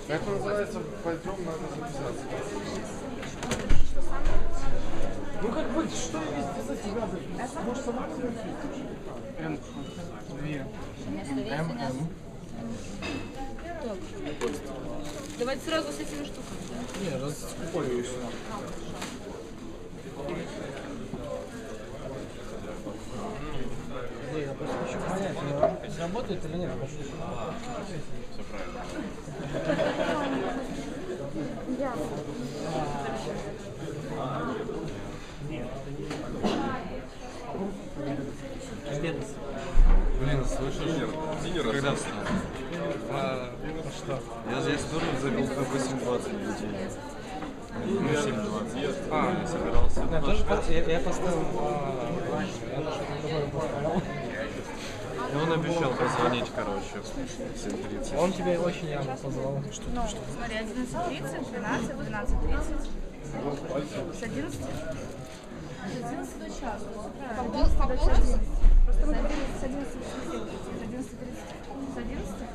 Как это называется? Пойдем, надо записаться. Ну как быть, что вести за тебя? Может сама записать? М. ММ. Так, давайте сразу с этими штуками, да? Не, раскупаюсь. Я просто хочу понять, работает или нет. Все правильно. Блин, слышишь? Когда встал? Что? Я вторник забил в 8:20 людей. Ну, 7:20. Я собирался. Я поставил раньше, я даже другой поставил. И он обещал позвонить, короче, в 7:30. Он тебя очень явно позвал. Ну, смотри, 11:30, 12, 12:30. С 11? С 11 до часа. По полчаса. Просто мы говорили с 11 до 11:30. С 11?